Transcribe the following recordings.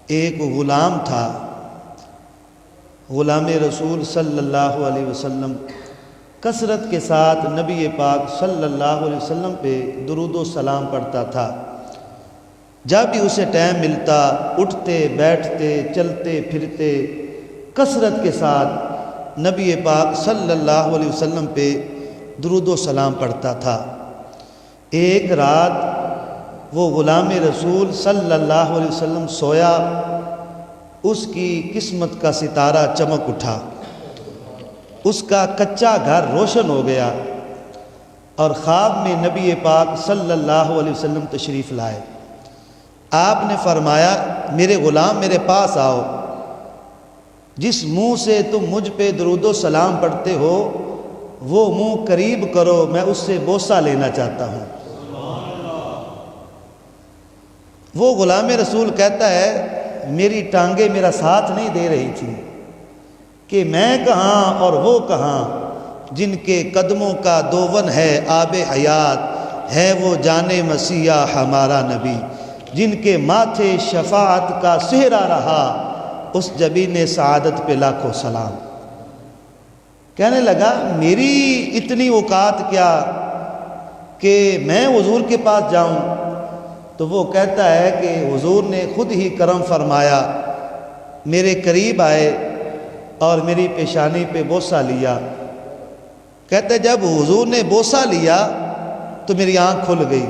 ایک غلام تھا، غلام رسول صلی اللہ علیہ وسلم کثرت کے ساتھ نبی پاک صلی اللہ علیہ وسلم پہ درود و سلام پڑھتا تھا۔ جب بھی اسے ٹائم ملتا اٹھتے بیٹھتے چلتے پھرتے کثرت کے ساتھ نبی پاک صلی اللہ علیہ وسلم پہ درود و سلام پڑھتا تھا۔ ایک رات وہ غلام رسول صلی اللہ علیہ وسلم سویا، اس کی قسمت کا ستارہ چمک اٹھا، اس کا کچا گھر روشن ہو گیا، اور خواب میں نبی پاک صلی اللہ علیہ وسلم تشریف لائے۔ آپ نے فرمایا میرے غلام میرے پاس آؤ، جس منہ سے تم مجھ پہ درود و سلام پڑھتے ہو وہ منہ قریب کرو، میں اس سے بوسہ لینا چاہتا ہوں۔ وہ غلام رسول کہتا ہے میری ٹانگیں میرا ساتھ نہیں دے رہی تھی کہ میں کہاں اور وہ کہاں، جن کے قدموں کا دون ہے آب حیات، ہے وہ جان مسیحا ہمارا نبی، جن کے ماتھے شفاعت کا سہرا رہا، اس جبین سعادت پہ لاکھوں سلام۔ کہنے لگا میری اتنی اوقات کیا کہ میں حضور کے پاس جاؤں؟ تو وہ کہتا ہے کہ حضور نے خود ہی کرم فرمایا، میرے قریب آئے اور میری پیشانی پہ بوسہ لیا۔ کہتے جب حضور نے بوسہ لیا تو میری آنکھ کھل گئی،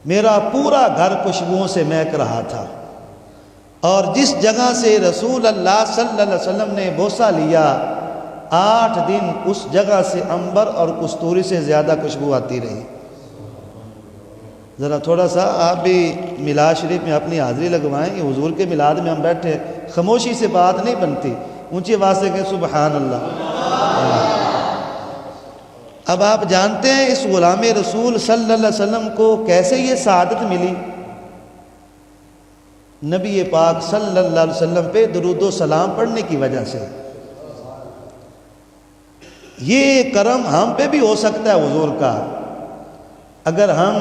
میرا پورا گھر خوشبوؤں سے مہک رہا تھا، اور جس جگہ سے رسول اللہ صلی اللہ علیہ وسلم نے بوسہ لیا 8 دن اس جگہ سے عنبر اور کستوری سے زیادہ خوشبو آتی رہی۔ ذرا تھوڑا سا آپ بھی میلاد شریف میں اپنی حاضری لگوائیں، کہ حضور کے میلاد میں ہم بیٹھے، خاموشی سے بات نہیں بنتی، اونچی آواز سے کہیں سبحان اللہ۔ اب آپ جانتے ہیں اس غلام رسول صلی اللہ علیہ وسلم کو کیسے یہ سعادت ملی؟ نبی پاک صلی اللہ علیہ وسلم پہ درود و سلام پڑھنے کی وجہ سے۔ یہ کرم ہم پہ بھی ہو سکتا ہے حضور کا، اگر ہم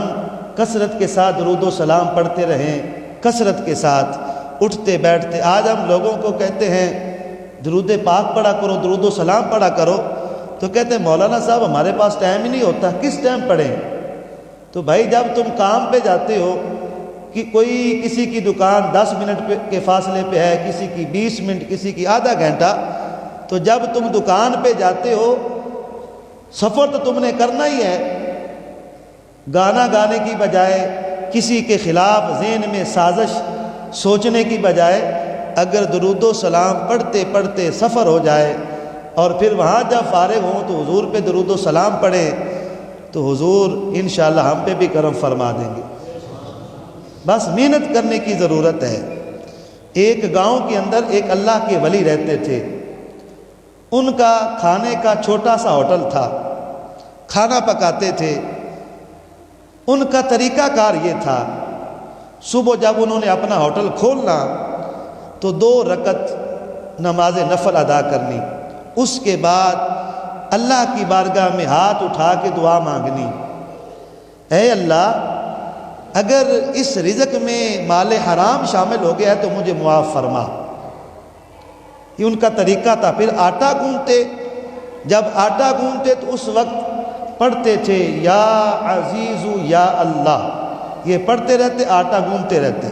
کثرت کے ساتھ درود و سلام پڑھتے رہیں، کثرت کے ساتھ اٹھتے بیٹھتے۔ آج ہم لوگوں کو کہتے ہیں درود پاک پڑھا کرو، درود و سلام پڑھا کرو، تو کہتے ہیں مولانا صاحب ہمارے پاس ٹائم ہی نہیں ہوتا، کس ٹائم پڑھیں؟ تو بھائی جب تم کام پہ جاتے ہو، کہ کوئی کسی کی دکان 10 منٹ کے فاصلے پہ ہے، کسی کی 20 منٹ، کسی کی آدھا گھنٹہ، تو جب تم دکان پہ جاتے ہو سفر تو تم نے کرنا ہی ہے، گانا گانے کی بجائے کسی کے خلاف ذہن میں سازش سوچنے کی بجائے اگر درود و سلام پڑھتے پڑھتے سفر ہو جائے اور پھر وہاں جب فارغ ہوں تو حضور پہ درود و سلام پڑھیں تو حضور انشاءاللہ ہم پہ بھی کرم فرما دیں گے۔ بس محنت کرنے کی ضرورت ہے۔ ایک گاؤں کے اندر ایک اللہ کے ولی رہتے تھے، ان کا کھانے کا چھوٹا سا ہوٹل تھا، کھانا پکاتے تھے۔ ان کا طریقہ کار یہ تھا، صبح جب انہوں نے اپنا ہوٹل کھولنا تو 2 رکعت نماز نفل ادا کرنی، اس کے بعد اللہ کی بارگاہ میں ہاتھ اٹھا کے دعا مانگنی، اے اللہ اگر اس رزق میں مال حرام شامل ہو گیا ہے تو مجھے معاف فرما۔ یہ ان کا طریقہ تھا۔ پھر آٹا گوندتے، جب آٹا گوندتے تو اس وقت پڑھتے تھے یا عزیز یا اللہ، یہ پڑھتے رہتے، آٹا گوندتے رہتے۔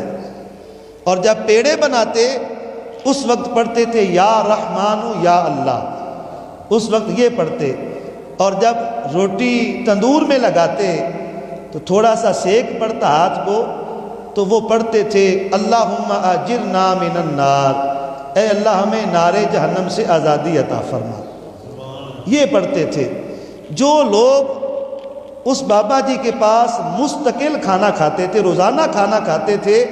اور جب پیڑے بناتے اس وقت پڑھتے تھے یا رحمان یا اللہ، اس وقت یہ پڑھتے۔ اور جب روٹی تندور میں لگاتے تو تھوڑا سا سیک پڑتا ہاتھ کو تو وہ پڑھتے تھے اللہم اجرنا من النار، اے اللہ ہمیں نار جہنم سے آزادی عطا فرما۔ یہ پڑھتے تھے۔ جو لوگ اس بابا جی کے پاس مستقل کھانا کھاتے تھے، روزانہ کھانا کھاتے تھے،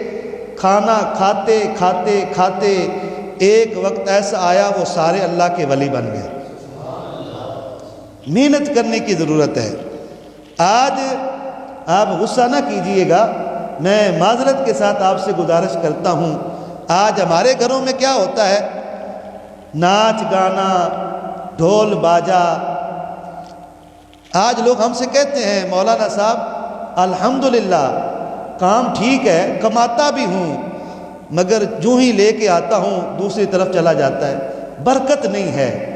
کھانا کھاتے کھاتے کھاتے ایک وقت ایسا آیا وہ سارے اللہ کے ولی بن گئے۔ محنت کرنے کی ضرورت ہے۔ آج آپ غصہ نہ کیجئے گا، میں معذرت کے ساتھ آپ سے گزارش کرتا ہوں، آج ہمارے گھروں میں کیا ہوتا ہے؟ ناچ گانا، ڈھول باجا۔ آج لوگ ہم سے کہتے ہیں مولانا صاحب الحمدللہ کام ٹھیک ہے، کماتا بھی ہوں، مگر جو ہی لے کے آتا ہوں دوسری طرف چلا جاتا ہے۔ برکت نہیں ہے۔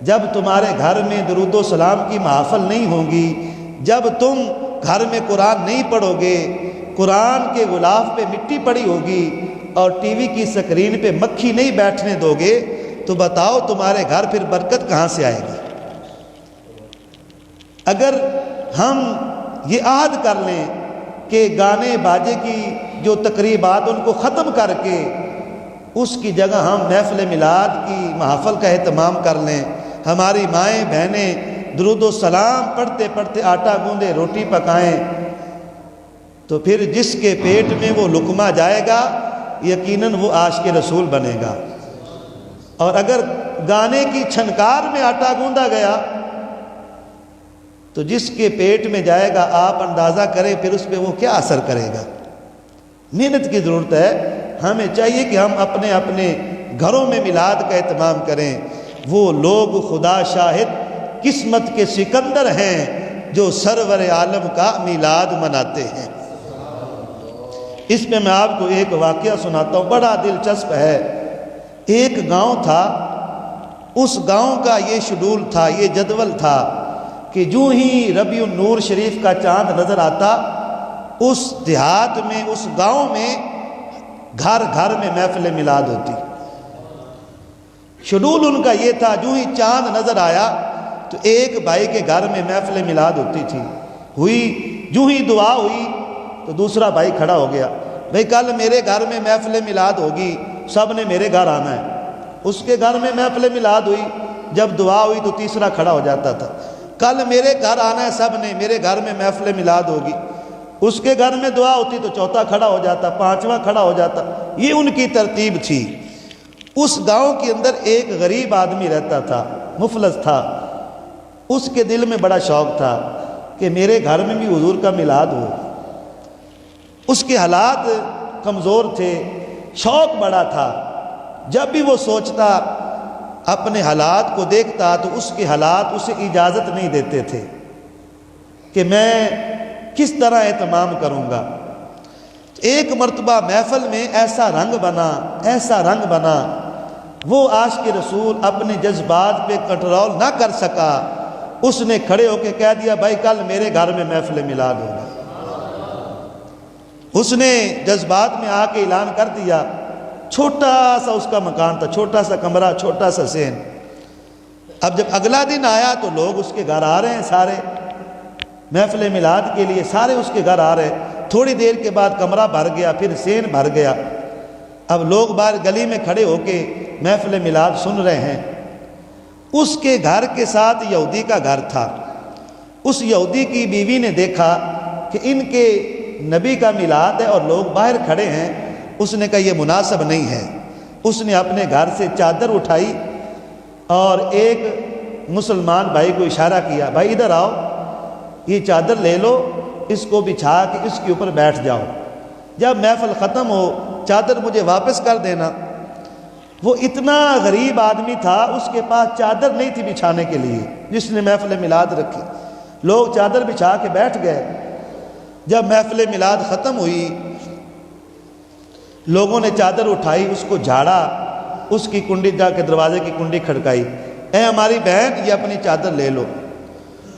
جب تمہارے گھر میں درود و سلام کی محافل نہیں ہوں گی، جب تم گھر میں قرآن نہیں پڑھو گے، قرآن کے غلاف پہ مٹی پڑی ہوگی اور ٹی وی کی سکرین پہ مکھی نہیں بیٹھنے دو گے، تو بتاؤ تمہارے گھر پھر برکت کہاں سے آئے گی؟ اگر ہم یہ عہد کر لیں کہ گانے باجے کی جو تقریبات ان کو ختم کر کے اس کی جگہ ہم محفل میلاد کی محافل کا اہتمام کر لیں، ہماری مائیں بہنیں درود و سلام پڑھتے پڑھتے آٹا گوندے روٹی پکائیں، تو پھر جس کے پیٹ میں وہ لقمہ جائے گا یقیناً وہ عاشق رسول بنے گا۔ اور اگر گانے کی چھنکار میں آٹا گوندا گیا تو جس کے پیٹ میں جائے گا آپ اندازہ کریں پھر اس پہ وہ کیا اثر کرے گا۔ محنت کی ضرورت ہے۔ ہمیں چاہیے کہ ہم اپنے اپنے گھروں میں میلاد کا اہتمام کریں۔ وہ لوگ خدا شاہد قسمت کے سکندر ہیں جو سرور عالم کا میلاد مناتے ہیں۔ اس میں میں آپ کو ایک واقعہ سناتا ہوں، بڑا دلچسپ ہے۔ ایک گاؤں تھا، اس گاؤں کا یہ شیڈول تھا، یہ جدول تھا کہ جو ہی ربیع النور شریف کا چاند نظر آتا اس دیہات میں، اس گاؤں میں گھر گھر میں محفل میلاد ہوتی۔ شیڈول ان کا یہ تھا، جو ہی چاند نظر آیا تو ایک بھائی کے گھر میں محفل میلاد ہوتی تھی۔ ہوئی جو ہی دعا ہوئی تو دوسرا بھائی کھڑا ہو گیا، بھائی کل میرے گھر میں محفل میلاد ہوگی، سب نے میرے گھر آنا ہے۔ اس کے گھر میں محفل میلاد ہوئی، جب دعا ہوئی تو تیسرا کھڑا ہو جاتا تھا، کل میرے گھر آنا ہے سب نے، میرے گھر میں محفل میلاد ہوگی۔ اس کے گھر میں دعا ہوتی تو چوتھا کھڑا ہو جاتا، پانچواں کھڑا ہو جاتا۔ یہ ان کی ترتیب تھی۔ اس گاؤں کے اندر ایک غریب آدمی رہتا تھا، مفلس تھا۔ اس کے دل میں بڑا شوق تھا کہ میرے گھر میں بھی حضور کا میلاد ہو۔ اس کے حالات کمزور تھے، شوق بڑا تھا۔ جب بھی وہ سوچتا، اپنے حالات کو دیکھتا تو اس کے حالات اسے اجازت نہیں دیتے تھے کہ میں کس طرح اہتمام کروں گا۔ ایک مرتبہ محفل میں ایسا رنگ بنا وہ عاشق رسول اپنے جذبات پہ کنٹرول نہ کر سکا، اس نے کھڑے ہو کے کہہ دیا، بھائی کل میرے گھر میں محفل میلاد ہوگا۔ اس نے جذبات میں آ کے اعلان کر دیا۔ چھوٹا سا اس کا مکان تھا، چھوٹا سا کمرہ، چھوٹا سا سین۔ اب جب اگلا دن آیا تو لوگ اس کے گھر آ رہے ہیں، سارے محفل میلاد کے لیے سارے اس کے گھر آ رہے ہیں۔ تھوڑی دیر کے بعد کمرہ بھر گیا، پھر سین بھر گیا۔ اب لوگ باہر گلی میں کھڑے ہو کے محفل میلاد سن رہے ہیں۔ اس کے گھر کے ساتھ یہودی کا گھر تھا۔ اس یہودی کی بیوی نے دیکھا کہ ان کے نبی کا میلاد ہے اور لوگ باہر کھڑے ہیں، اس نے کہا یہ مناسب نہیں ہے۔ اس نے اپنے گھر سے چادر اٹھائی اور ایک مسلمان بھائی کو اشارہ کیا، بھائی ادھر آؤ، یہ چادر لے لو، اس کو بچھا کے اس کے اوپر بیٹھ جاؤ، جب محفل ختم ہو چادر مجھے واپس کر دینا۔ وہ اتنا غریب آدمی تھا، اس کے پاس چادر نہیں تھی بچھانے کے لیے، جس نے محفل میلاد رکھی۔ لوگ چادر بچھا کے بیٹھ گئے۔ جب محفل میلاد ختم ہوئی، لوگوں نے چادر اٹھائی، اس کو جھاڑا، اس کی کنڈی جا کے دروازے کی کنڈی کھڑکائی، اے ہماری بہن یہ اپنی چادر لے لو۔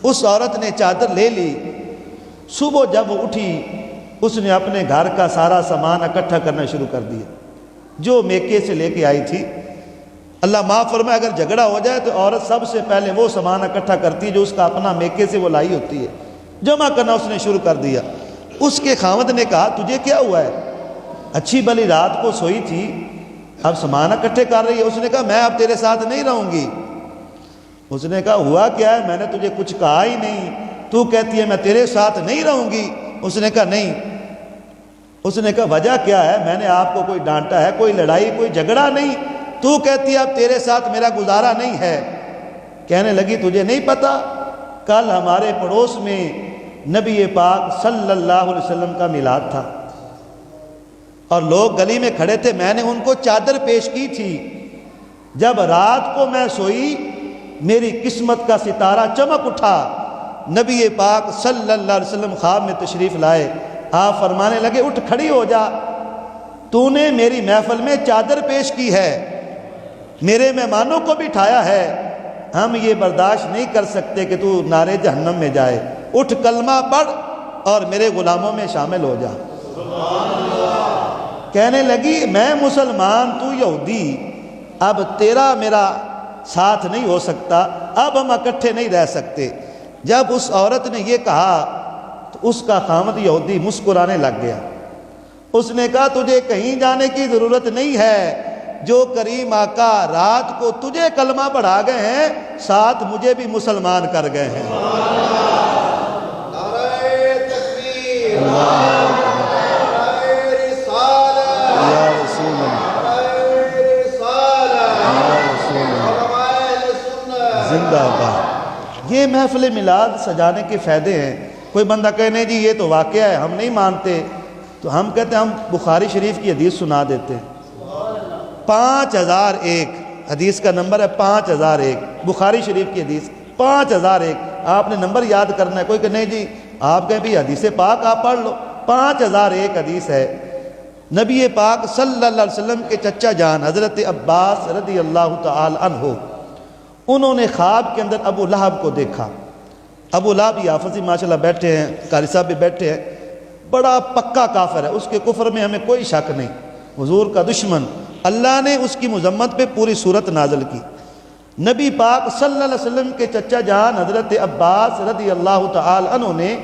اس عورت نے چادر لے لی۔ صبح جب وہ اٹھی اس نے اپنے گھر کا سارا سامان اکٹھا کرنا شروع کر دیا جو میکے سے لے کے آئی تھی۔ اللہ معاف فرمائے، اگر جھگڑا ہو جائے تو عورت سب سے پہلے وہ سامان اکٹھا کرتی ہے جو اس کا اپنا میکے سے وہ لائی ہوتی ہے، جمع کرنا اس نے شروع کر دیا۔ اس کے خاوند نے کہا تجھے کیا ہوا ہے؟ اچھی بلی رات کو سوئی تھی، اب سامان اکٹھے کر رہی ہے۔ اس نے کہا میں اب تیرے ساتھ نہیں رہوں گی۔ اس نے کہا ہوا کیا ہے؟ میں نے تجھے کچھ کہا ہی نہیں، تو کہتی ہے میں تیرے ساتھ نہیں رہوں گی۔ اس نے کہا نہیں۔ اس نے کہا وجہ کیا ہے؟ میں نے آپ کو کوئی ڈانٹا ہے؟ کوئی لڑائی کوئی جھگڑا نہیں، تو کہتی ہے اب تیرے ساتھ میرا گزارا نہیں ہے۔ کہنے لگی تجھے نہیں پتا، کل ہمارے پڑوس میں نبی پاک صلی اللہ علیہ وسلم کا میلاد تھا اور لوگ گلی میں کھڑے تھے، میں نے ان کو چادر پیش کی تھی۔ جب رات کو میں سوئی میری قسمت کا ستارہ چمک اٹھا، نبی پاک صلی اللہ علیہ وسلم خواب میں تشریف لائے۔ آپ فرمانے لگے اٹھ کھڑی ہو جا، تو نے میری محفل میں چادر پیش کی ہے، میرے مہمانوں کو بٹھایا ہے، ہم یہ برداشت نہیں کر سکتے کہ تو نارے جہنم میں جائے، اٹھ کلمہ پڑھ اور میرے غلاموں میں شامل ہو جا۔ کہنے لگی میں مسلمان تو یہودی، اب تیرا میرا ساتھ نہیں ہو سکتا، اب ہم اکٹھے نہیں رہ سکتے۔ جب اس عورت نے یہ کہا تو اس کا خامد یہودی مسکرانے لگ گیا۔ اس نے کہا تجھے کہیں جانے کی ضرورت نہیں ہے، جو کریم آقا رات کو تجھے کلمہ پڑھا گئے ہیں ساتھ مجھے بھی مسلمان کر گئے ہیں۔ نعرہ تکبیر، نعرہ رسالت، یا رسول اللہ، نعرہ رسالت، یا رسول اللہ، علماء اہل سنت۔ زندہ باد۔ یہ محفل میلاد سجانے کے فائدے ہیں۔ کوئی بندہ کہے نہیں جی یہ تو واقعہ ہے ہم نہیں مانتے، تو ہم کہتے ہیں ہم بخاری شریف کی حدیث سنا دیتے ہیں۔ 5001 حدیث کا نمبر ہے، 5001 بخاری شریف کی حدیث 5001۔ آپ نے نمبر یاد کرنا ہے۔ کوئی کہ نہیں جی آپ کہیں بھی حدیث پاک آپ پڑھ لو، 5001 حدیث ہے۔ نبی پاک صلی اللہ علیہ وسلم کے چچا جان حضرت عباس رضی اللہ تعالی عنہ، انہوں نے خواب کے اندر ابو لہب کو دیکھا۔ ابو لہب یہ حافظی ماشاءاللہ بیٹھے ہیں، قاری صاحب بھی بیٹھے ہیں، بڑا پکا کافر ہے، اس کے کفر میں ہمیں کوئی شک نہیں، حضور کا دشمن۔ اللہ نے اس کی مذمت پہ پوری صورت نازل کی۔ نبی پاک صلی اللہ علیہ وسلم کے چچا جان حضرت عباس رضی اللہ تعالی عنہ نے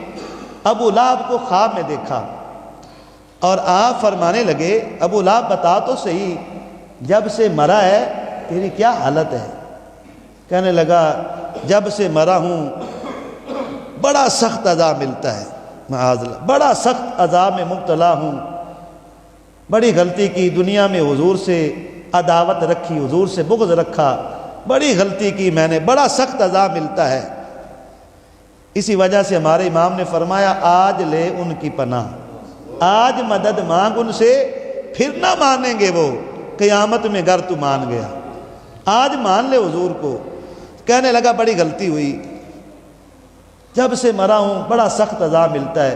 ابو لہب کو خواب میں دیکھا اور آپ فرمانے لگے ابو لہب بتا تو صحیح جب سے مرا ہے تیری کیا حالت ہے؟ کہنے لگا جب سے مرا ہوں بڑا سخت عذاب ملتا ہے، معاذ اللہ، بڑا سخت عذاب میں مبتلا ہوں، بڑی غلطی کی، دنیا میں حضور سے عداوت رکھی، حضور سے بغض رکھا، بڑی غلطی کی میں نے، بڑا سخت عذاب ملتا ہے۔ اسی وجہ سے ہمارے امام نے فرمایا آج لے ان کی پناہ، آج مدد مانگ ان سے، پھر نہ مانیں گے وہ قیامت میں گر تو مان گیا، آج مان لے حضور کو۔ کہنے لگا بڑی غلطی ہوئی، جب سے مرا ہوں بڑا سخت عذاب ملتا ہے،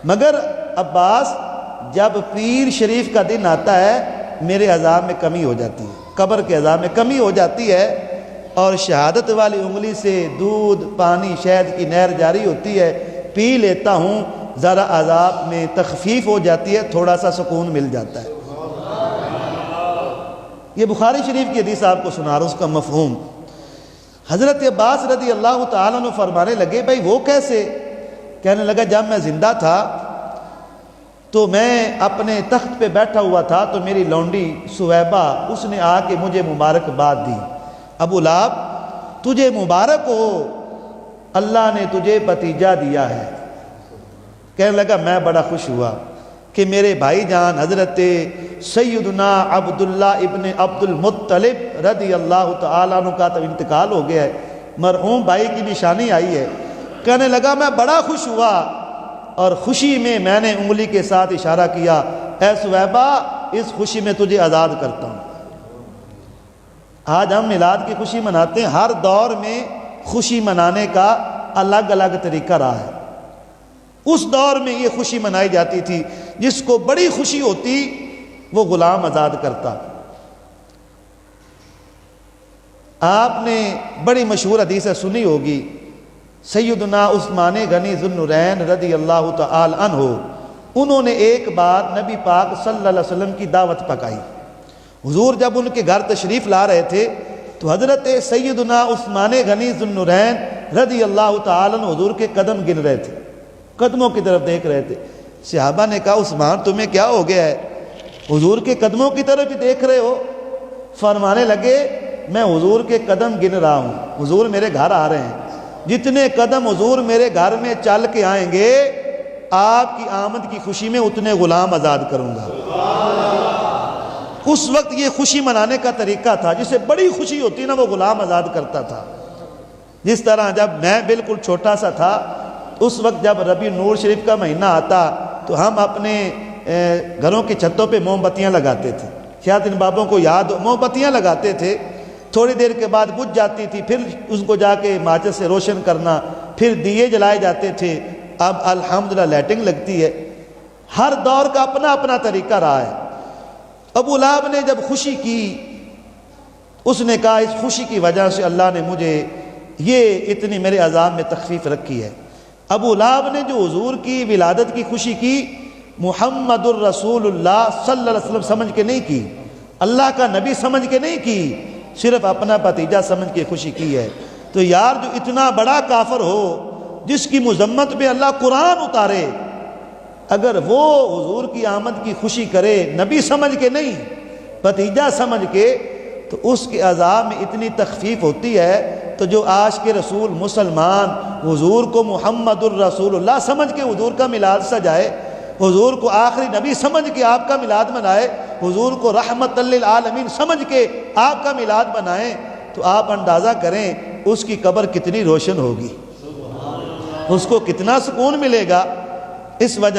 مگر عباس جب پیر شریف کا دن آتا ہے میرے عذاب میں کمی ہو جاتی ہے، قبر کے عذاب میں کمی ہو جاتی ہے، اور شہادت والی انگلی سے دودھ پانی شہد کی نہر جاری ہوتی ہے، پی لیتا ہوں، ذرا عذاب میں تخفیف ہو جاتی ہے، تھوڑا سا سکون مل جاتا ہے۔ یہ بخاری شریف کی حدیث آپ کو سنا رہا ہوں، اس کا مفہوم۔ حضرت عباس رضی اللہ تعالیٰ عنہ فرمانے لگے بھائی وہ کیسے؟ کہنے لگا جب میں زندہ تھا تو میں اپنے تخت پہ بیٹھا ہوا تھا تو میری لونڈی سویبہ اس نے آ کے مجھے مبارکباد دی، ابو لہب تجھے مبارک ہو، اللہ نے تجھے بھتیجا دیا ہے۔ کہنے لگا میں بڑا خوش ہوا کہ میرے بھائی جان حضرت سیدنا عبداللہ ابن عبد المطلب رضی اللہ تعالیٰ عنہ کا تو انتقال ہو گیا ہے، مرحوم بھائی کی نشانی آئی ہے۔ کہنے لگا میں بڑا خوش ہوا اور خوشی میں نے انگلی کے ساتھ اشارہ کیا، اے سویبہ اس خوشی میں تجھے آزاد کرتا ہوں۔ آج ہم میلاد کی خوشی مناتے ہیں، ہر دور میں خوشی منانے کا الگ الگ طریقہ رہا ہے۔ اس دور میں یہ خوشی منائی جاتی تھی، جس کو بڑی خوشی ہوتی وہ غلام آزاد کرتا۔ آپ نے بڑی مشہور حدیث سنی ہوگی، سیدنا عثمان غنی ذو النورین رضی اللہ تعالی عنہ، انہوں نے ایک بار نبی پاک صلی اللہ علیہ وسلم کی دعوت پکائی۔ حضور جب ان کے گھر تشریف لا رہے تھے تو حضرت سیدنا عثمان غنی ذو النورین رضی اللہ تعالی عنہ حضور کے قدم گن رہے تھے، قدموں کی طرف دیکھ رہے تھے۔ صحابہ نے کہا عثمان تمہیں کیا ہو گیا ہے، حضور کے قدموں کی طرف ہی دیکھ رہے ہو؟ فرمانے لگے میں حضور کے قدم گن رہا ہوں، حضور میرے گھر آ رہے ہیں، جتنے قدم حضور میرے گھر میں چل کے آئیں گے آپ کی آمد کی خوشی میں اتنے غلام آزاد کروں گا۔ اس وقت یہ خوشی منانے کا طریقہ تھا، جسے بڑی خوشی ہوتی نا وہ غلام آزاد کرتا تھا۔ جس طرح جب میں بالکل چھوٹا سا تھا اس وقت جب ربیع نور شریف کا مہینہ آتا تو ہم اپنے گھروں کی چھتوں پہ موم بتیاں لگاتے تھے، شاید ان بابوں کو یاد ہو، موم بتیاں لگاتے تھے، تھوڑی دیر کے بعد بجھ جاتی تھی، پھر اس کو جا کے ماچس سے روشن کرنا، پھر دیے جلائے جاتے تھے۔ اب الحمدللہ لائٹنگ لگتی ہے۔ ہر دور کا اپنا اپنا طریقہ رہا ہے۔ ابو لہب نے جب خوشی کی، اس نے کہا اس خوشی کی وجہ سے اللہ نے مجھے یہ اتنی میرے عذاب میں تخفیف رکھی ہے۔ ابو لہب نے جو حضور کی ولادت کی خوشی کی، محمد الرسول اللہ صلی اللہ علیہ وسلم سمجھ کے نہیں کی، اللہ کا نبی سمجھ کے نہیں کی، صرف اپنا بھتیجا سمجھ کے خوشی کی ہے۔ تو یار جو اتنا بڑا کافر ہو، جس کی مذمت میں اللہ قرآن اتارے، اگر وہ حضور کی آمد کی خوشی کرے نبی سمجھ کے نہیں، بھتیجا سمجھ کے، تو اس کے عذاب میں اتنی تخفیف ہوتی ہے۔ تو جو آج کے رسول مسلمان حضور کو محمد الرسول اللہ سمجھ کے حضور کا میلاد سجائے، حضور کو آخری نبی سمجھ کے آپ کا میلاد منائے، حضور کو رحمت للعالمین سمجھ کے آپ کا میلاد منائیں، تو آپ اندازہ کریں اس کی قبر کتنی روشن ہوگی، اس کو کتنا سکون ملے گا۔ اس وجہ